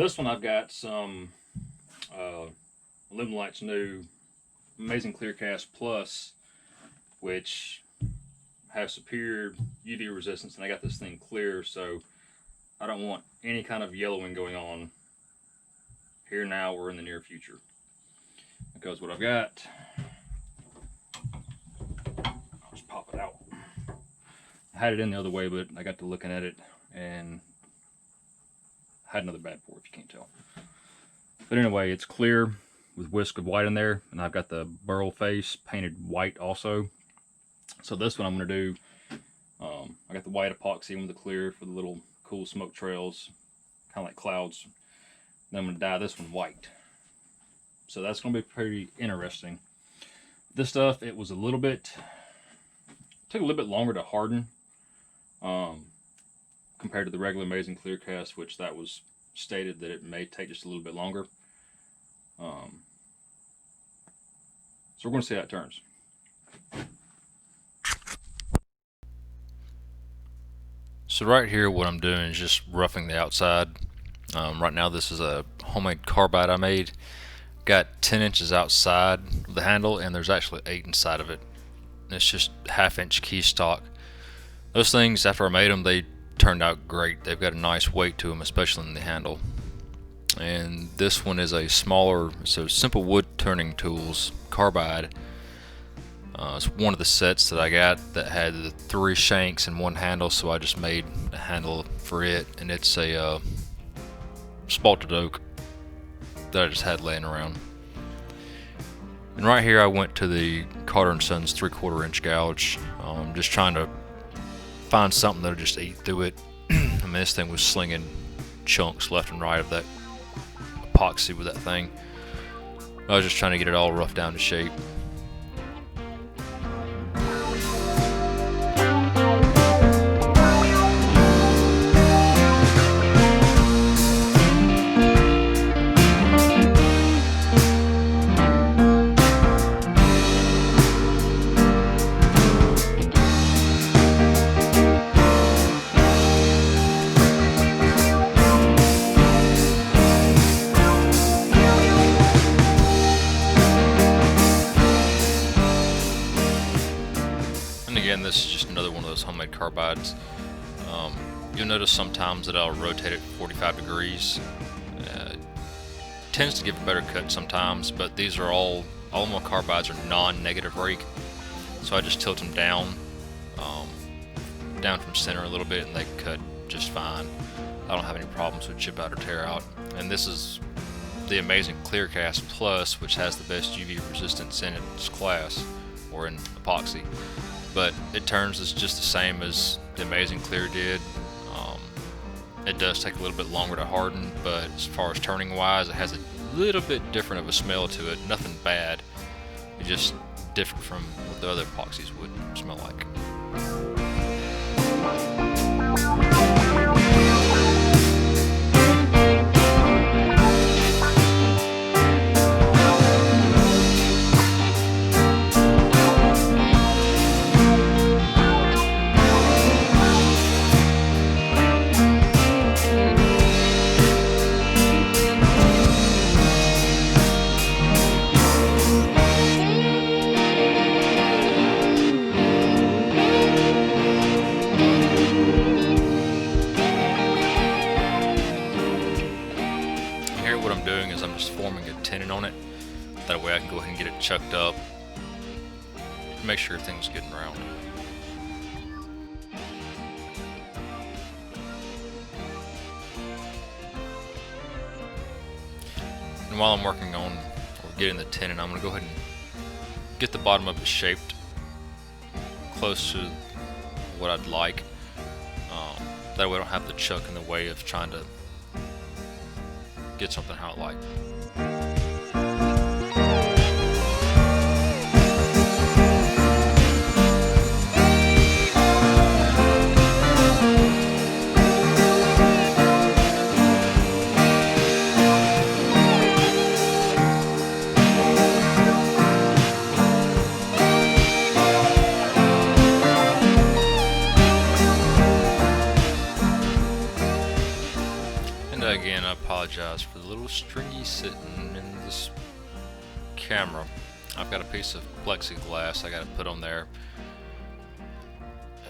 this one I've got some uh, Alumilite's new Amazing Clear Cast Plus, which has superior UV resistance, and I got this thing clear, so I don't want any kind of yellowing going on here now or in the near future. Because what I've got, I'll just pop it out. I had it in the other way, but I got to looking at it and had another bad pour if you can't tell. But anyway, it's clear with whisk of white in there, and I've got the Burl face painted white also. So this one I'm going to do, I got the white epoxy with the clear for the little cool smoke trails, kind of like clouds. Then I'm going to dye this one white. So that's going to be pretty interesting. This stuff, it was a little bit, took a little bit longer to harden compared to the regular Amazing Clear Cast, which that was stated that it may take just a little bit longer. So we're going to see how it turns. So right here what I'm doing is just roughing the outside. Right now this is a homemade carbide I made. Got 10 inches outside of the handle, and there's actually 8 inside of it. And it's just half-inch key stock. Those things, after I made them, they turned out great. They've got a nice weight to them, especially in the handle. And this one is a smaller, so Simple Woodturning Tools carbide. It's one of the sets that I got that had the 3 shanks and 1 handle, so I just made a handle for it, and it's a spalted oak that I just had laying around. And right here I went to the Carter & Sons 3/4 inch gouge, just trying to find something that'll just eat through it. I mean, this thing was slinging chunks left and right of that epoxy with that thing. I was just trying to get it all roughed down to shape. Again, this is just another one of those homemade carbides. You'll notice sometimes that I'll rotate it 45 degrees. Tends to give a better cut sometimes, but these are all my carbides are non-negative rake, so I just tilt them down from center a little bit, and they cut just fine. I don't have any problems with chip out or tear out. And this is the Amazing Clear Cast Plus, which has the best UV resistance in its class, or in epoxy. But it turns is just the same as the Amazing Clear did. It does take a little bit longer to harden, but as far as turning wise, it has a little bit different of a smell to it. Nothing bad, it's just different from what the other epoxies would smell like. What I'm doing is I'm just forming a tenon on it. That way I can go ahead and get it chucked up, make sure everything's good and round. And while I'm working on or getting the tenon, I'm going to go ahead and get the bottom of it shaped close to what I'd like. That way I don't have the chuck in the way of trying to get something how I like. apologize for the little stringy sitting in this camera. I've got a piece of plexiglass I got to put on there.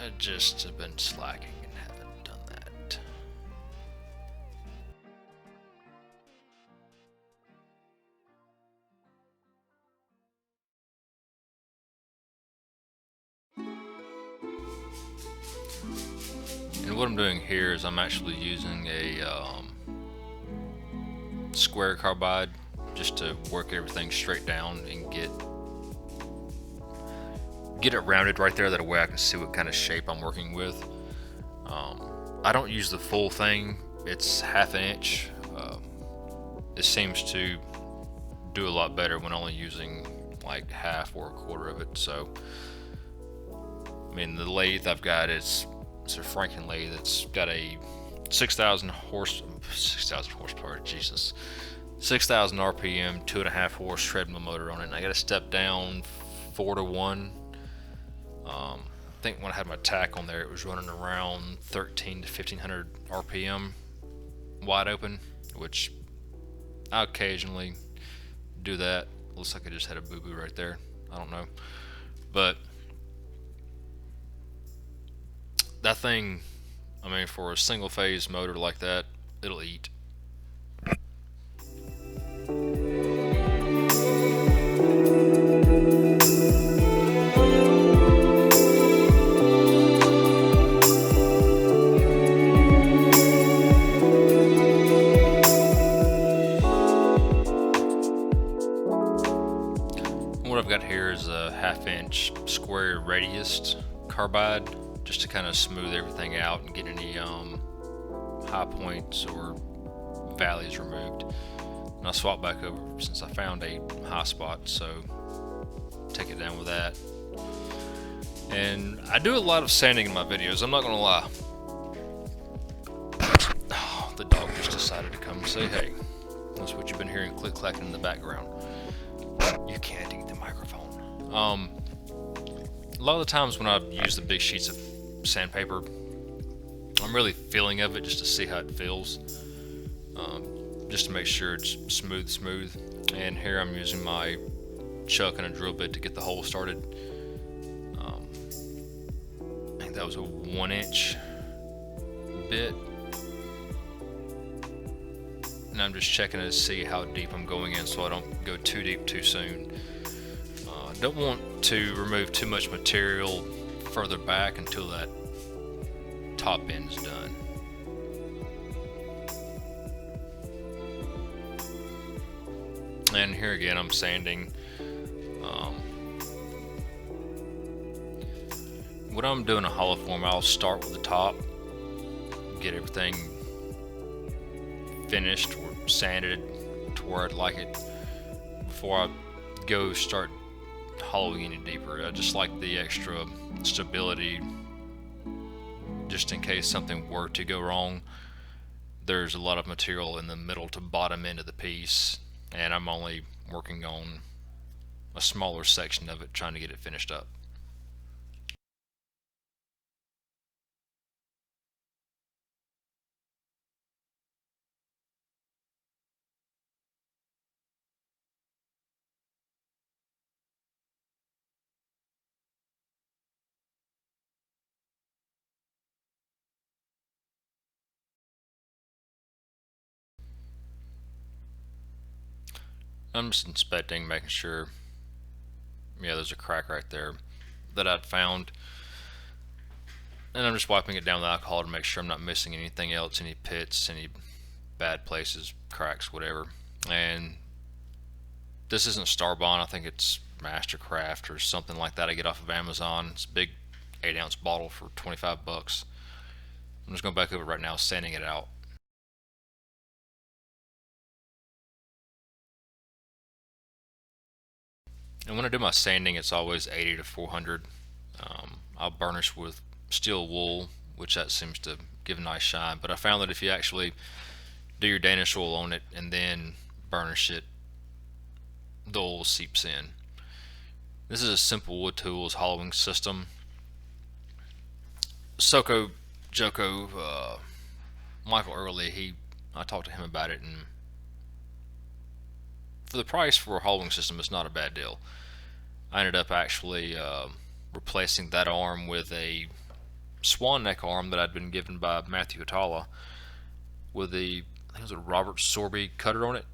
I just have been slacking and haven't done that. And what I'm doing here is I'm actually using a square carbide just to work everything straight down and get it rounded right there, that way I can see what kind of shape I'm working with. I don't use the full thing, it's half an inch. It seems to do a lot better when only using like half or a quarter of it. So I mean, the lathe I've got it's a Franken lathe. It's got a 6,000 horsepower, Jesus, 6,000 RPM, 2.5 horse treadmill motor on it. And I got a step down 4-to-1. I think when I had my tack on there, it was running around 13 to 1500 RPM wide open, which I occasionally do that. Looks like I just had a boo-boo right there. I don't know, but that thing, I mean, for a single phase motor like that, it'll eat. What I've got here is a 1/2 inch square radius carbide, just to kind of smooth everything out and get any high points or valleys removed. And I'll swap back over since I found a high spot, so take it down with that. And I do a lot of sanding in my videos, I'm not gonna lie. Oh, the dog just decided to come and say hey. That's what you've been hearing click-clacking in the background. You can't eat the microphone. A lot of the times when I use the big sheets of sandpaper, I'm really feeling of it just to see how it feels, just to make sure it's smooth. And here I'm using my chuck and a drill bit to get the hole started. I think that was a 1-inch bit, and I'm just checking to see how deep I'm going in so I don't go too deep too soon. Don't want to remove too much material further back until that top end's done. And here again I'm sanding. When I'm doing a hollow form, I'll start with the top, get everything finished or sanded to where I'd like it before I go start hollowing any deeper. I just like the extra stability, just in case something were to go wrong. There's a lot of material in the middle to bottom end of the piece, and I'm only working on a smaller section of it, trying to get it finished up. I'm just inspecting, making sure, yeah, there's a crack right there that I'd found, and I'm just wiping it down with alcohol to make sure I'm not missing anything else, any pits, any bad places, cracks, whatever. And this isn't Starbond, I think it's Mastercraft or something like that I get off of Amazon. It's a big 8-ounce bottle for 25 bucks. I'm just going back over it right now, sanding it out. And when I do my sanding, it's always 80 to 400. I'll burnish with steel wool, which that seems to give a nice shine. But I found that if you actually do your Danish oil on it and then burnish it, the oil seeps in. This is a simple wood tools hollowing system. Joko, Michael Early, he I talked to him about it, and for the price for a holding system, it's not a bad deal. I ended up actually replacing that arm with a swan neck arm that I'd been given by Matthew Atala with the, I think it was a Robert Sorby cutter on it.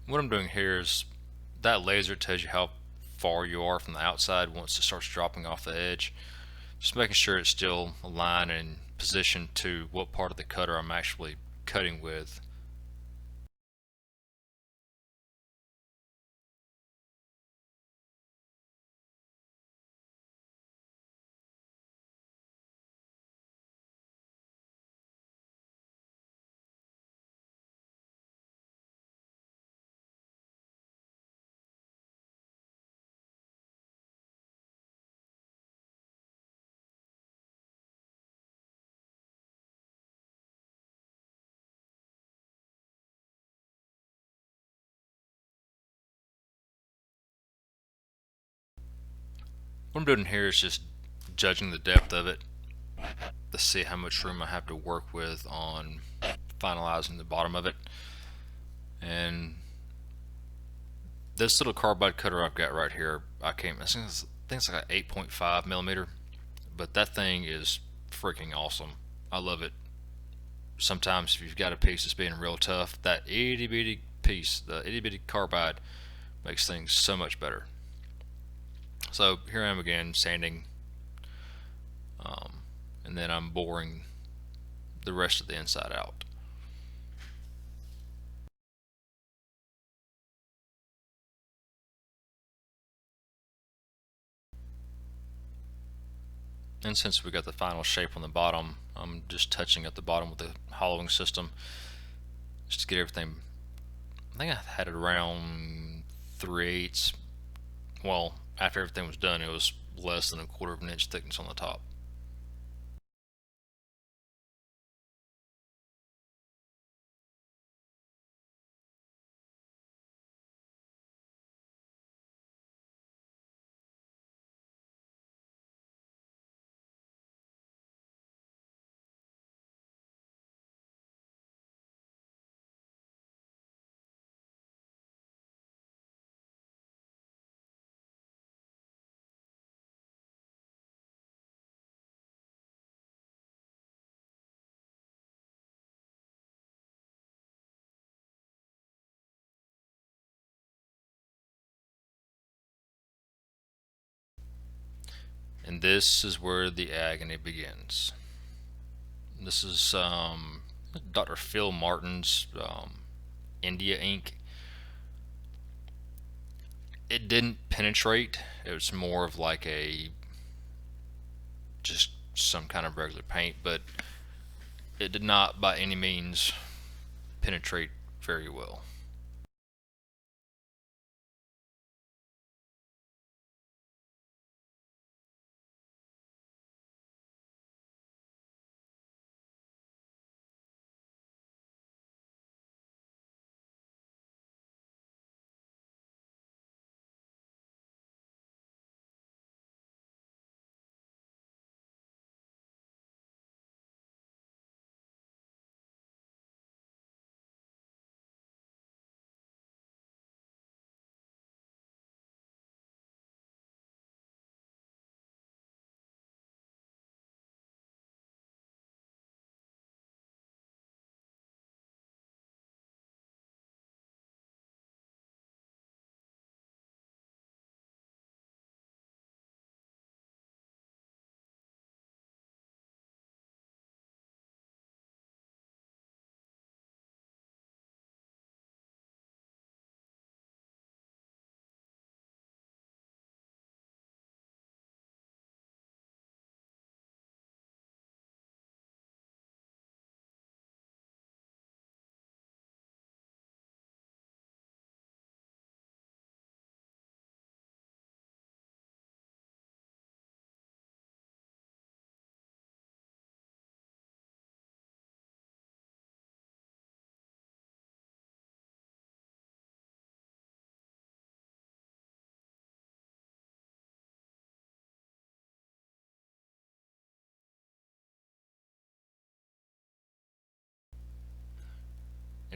What I'm doing here is that laser tells you how far you are from the outside once it starts dropping off the edge. Just making sure it's still aligned and positioned to what part of the cutter I'm actually cutting with. What I'm doing here is just judging the depth of it to see how much room I have to work with on finalizing the bottom of it. And this little carbide cutter I've got right here, I think it's like an 8.5 millimeter, but that thing is freaking awesome. I love it. Sometimes if you've got a piece that's being real tough, that itty bitty piece, the itty bitty carbide, makes things so much better. So here I am again sanding, and then I'm boring the rest of the inside out. And since we got the final shape on the bottom, I'm just touching up the bottom with the hollowing system just to get everything. I think I had it around 3/8. Well, after everything was done, it was less than a quarter of an inch thickness on the top. And this is where the agony begins. This is Dr. Phil Martin's India ink. It didn't penetrate. It was more of like a just some kind of regular paint, but it did not by any means penetrate very well.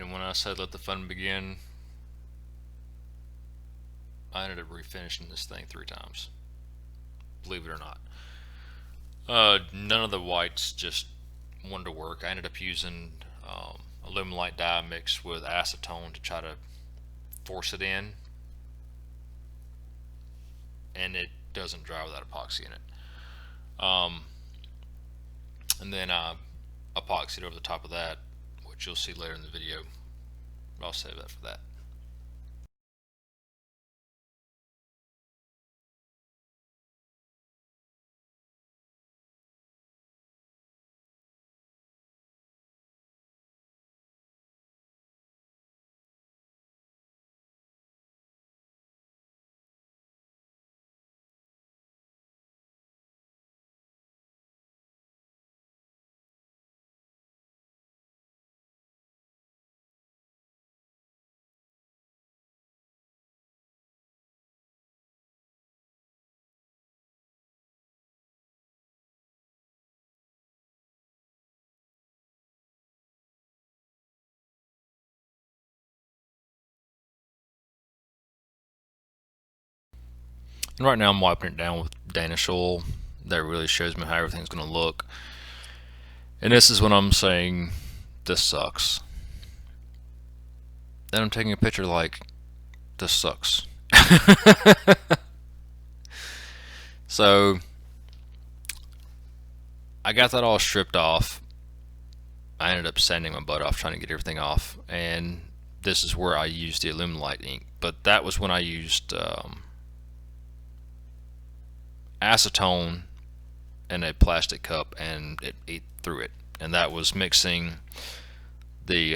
And when I said let the fun begin, I ended up refinishing this thing 3 times. Believe it or not. None of the whites just wanted to work. I ended up using Alumilite dye mixed with acetone to try to force it in, and it doesn't dry without epoxy in it. And then I epoxied over the top of that, which you'll see later in the video. But I'll save that for that. And right now I'm wiping it down with Danish oil. That really shows me how everything's going to look. And this is when I'm saying this sucks. Then I'm taking a picture like this sucks. So I got that all stripped off. I ended up sanding my butt off trying to get everything off, and this is where I used the Alumilite ink. But that was when I used acetone in a plastic cup, and it ate through it. And that was mixing the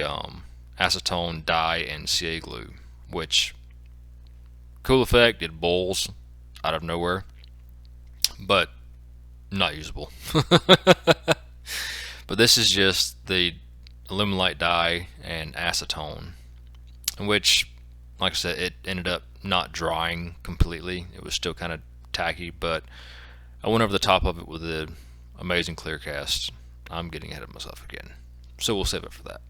acetone dye and CA glue, which cool effect. It boils out of nowhere, but not usable. But this is just the Alumilite dye and acetone, which, like I said, it ended up not drying completely. It was still kind of tacky, but I went over the top of it with the amazing clear cast. I'm getting ahead of myself again, so we'll save it for that.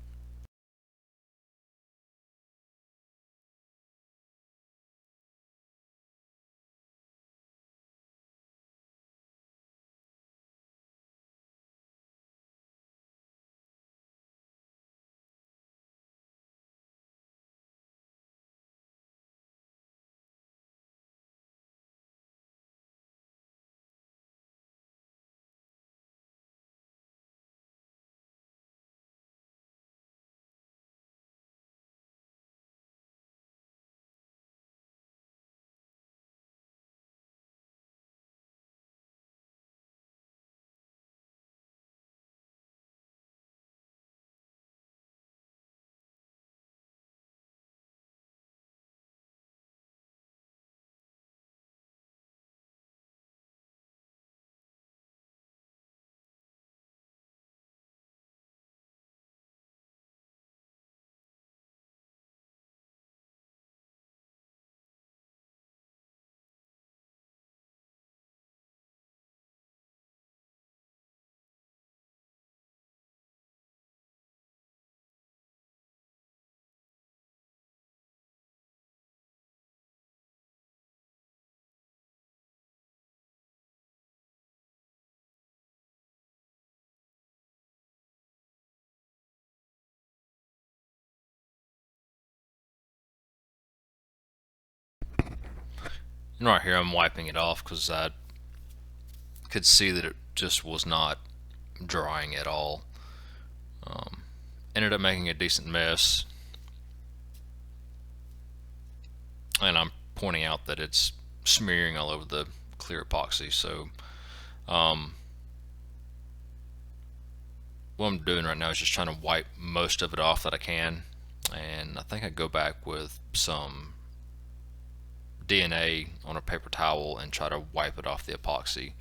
And right here, I'm wiping it off because I could see that it just was not drying at all. Ended up making a decent mess, and I'm pointing out that it's smearing all over the clear epoxy. So what I'm doing right now is just trying to wipe most of it off that I can, and I think I go back with some DNA on a paper towel and try to wipe it off the epoxy.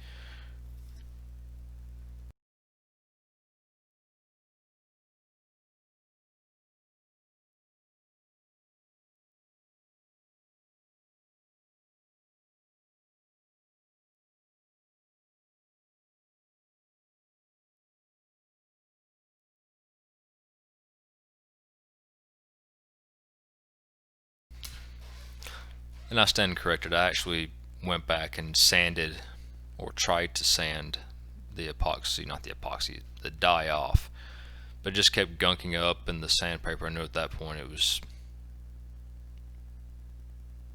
And I stand corrected. I actually went back and sanded, or tried to sand, the epoxy, not the epoxy, the dye off. But it just kept gunking up, and the sandpaper, I knew at that point it was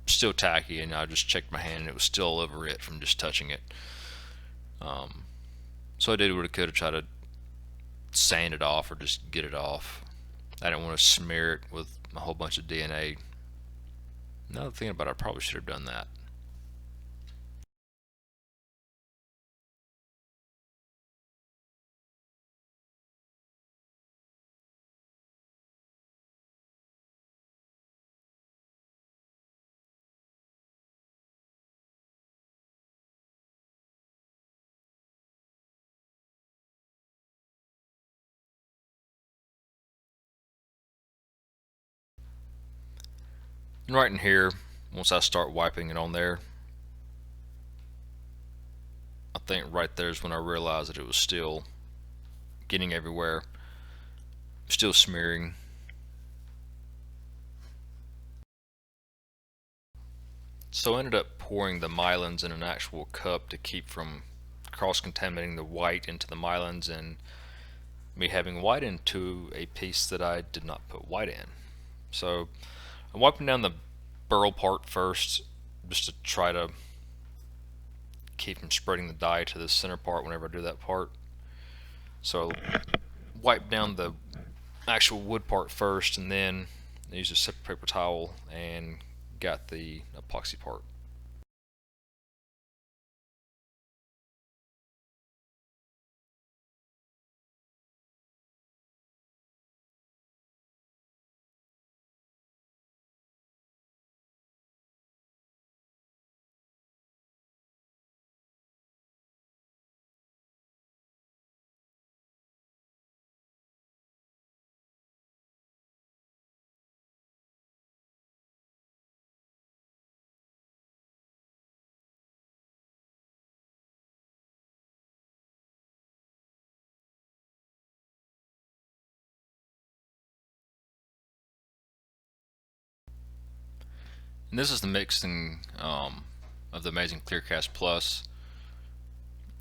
still tacky, and I just checked my hand and it was still all over it from just touching it. So I did what I could to try to sand it off or just get it off. I didn't want to smear it with a whole bunch of DNA. Now that I'm thinking about it, I probably should have done that. And right in here, once I start wiping it on there, I think right there is when I realized that it was still getting everywhere, still smearing. So I ended up pouring the mylons in an actual cup to keep from cross-contaminating the white into the mylons and me having white into a piece that I did not put white in. So I'm wiping down the burl part first just to try to keep from spreading the dye to the center part whenever I do that part. So wipe down the actual wood part first, and then use a separate paper towel and got the epoxy part. And this is the mixing of the amazing Clear Cast Plus.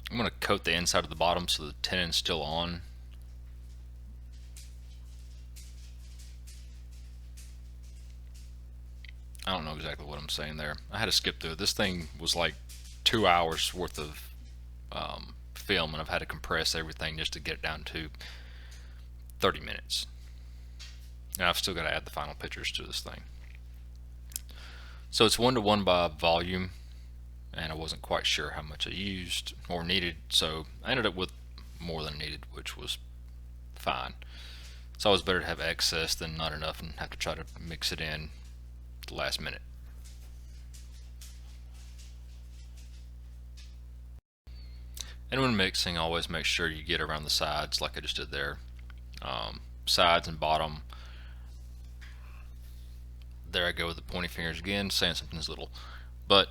I'm going to coat the inside of the bottom so the tenon's still on. I don't know exactly what I'm saying there. I had to skip through it. This thing was like 2 hours worth of film, and I've had to compress everything just to get it down to 30 minutes. And I've still got to add the final pictures to this thing. So it's 1-to-1 by volume, and I wasn't quite sure how much I used or needed, so I ended up with more than needed, which was fine. It's always better to have excess than not enough and have to try to mix it in at the last minute. And when mixing, always make sure you get around the sides like I just did there. Sides and bottom. There I go with the pointy fingers again, saying something's little. But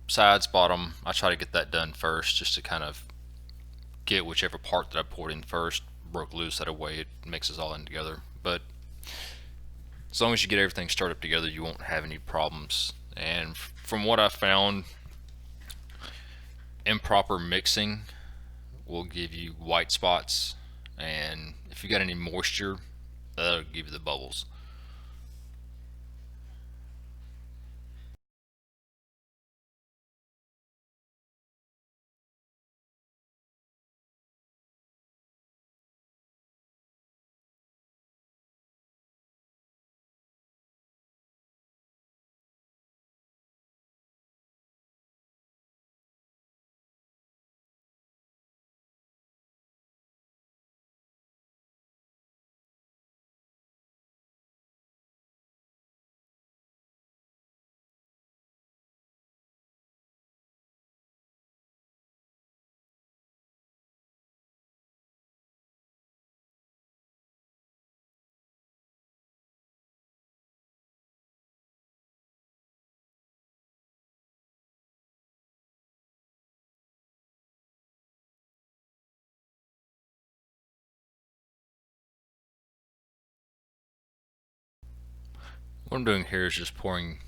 sides, bottom, I try to get that done first just to kind of get whichever part that I poured in first broke loose. That way it mixes all in together. But as long as you get everything started up together, you won't have any problems. And from what I found, improper mixing will give you white spots, and if you got any moisture, that'll give you the bubbles. What I'm doing here is just pouring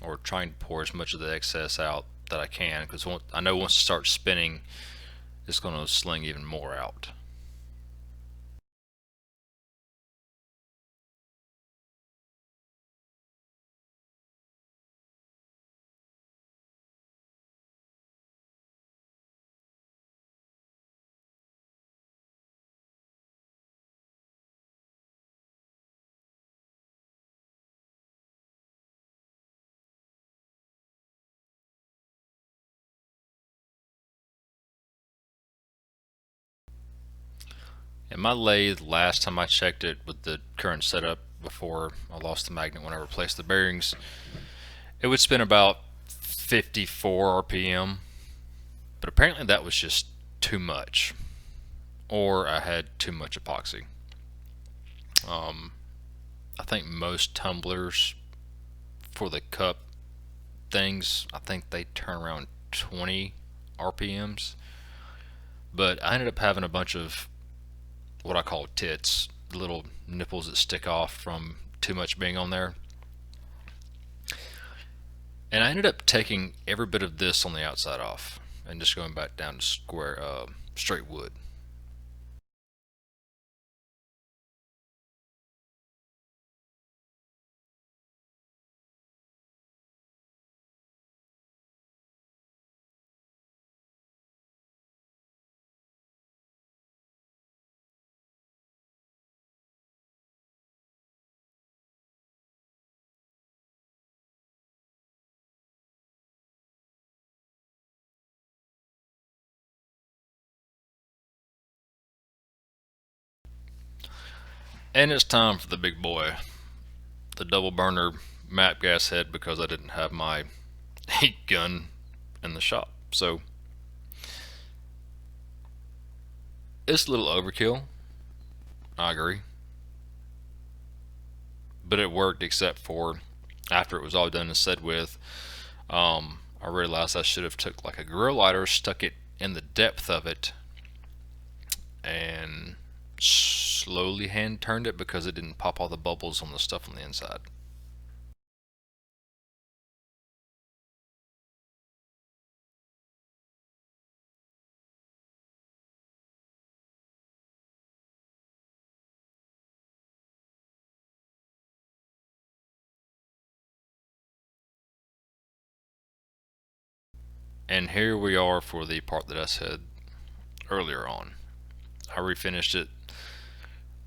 or trying to pour as much of the excess out that I can, because I know once it starts spinning, it's going to sling even more out. And my lathe, last time I checked it with the current setup before I lost the magnet when I replaced the bearings, it would spin about 54 RPM, but apparently that was just too much, or I had too much epoxy. Um, I think most tumblers for the cup things, I think they turn around 20 RPMs, but I ended up having a bunch of what I call tits, the little nipples that stick off from too much being on there. And I ended up taking every bit of this on the outside off and just going back down to straight wood. And it's time for the big boy, the double burner map gas head, because I didn't have my heat gun in the shop. So it's a little overkill, I agree, but it worked except for after it was all done and said with. I realized I should have took like a grill lighter, stuck it in the depth of it, and slowly hand turned it because it didn't pop all the bubbles on the stuff on the inside. And here we are for the part that I said earlier on. I refinished it.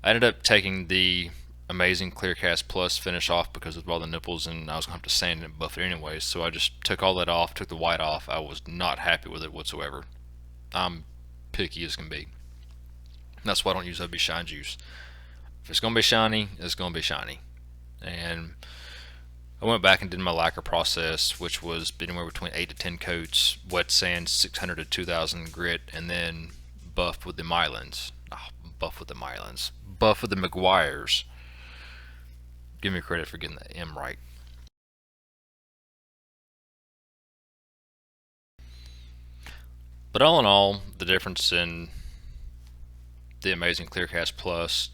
I ended up taking the amazing clear cast plus finish off because of all the nipples, and I was going to have to sand it and buff it anyways, so I just took all that off, took the white off. I was not happy with it whatsoever. I'm picky as can be. That's why I don't use OB Shine Juice. If it's going to be shiny, it's going to be shiny. And I went back and did my lacquer process, which was anywhere between 8 to 10 coats, wet sand 600 to 2000 grit, and then buff with the Mylans. Oh, buff with the Mylans. Buff with the McGuires. Give me credit for getting the M right. But all in all, the difference in the amazing Clearcast Plus,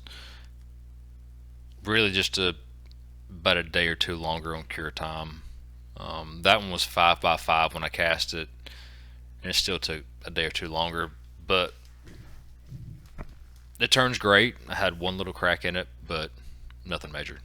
really just about a day or two longer on cure time. That one was 5x5 when I cast it, and it still took a day or two longer, but it turns great. I had one little crack in it, but nothing major.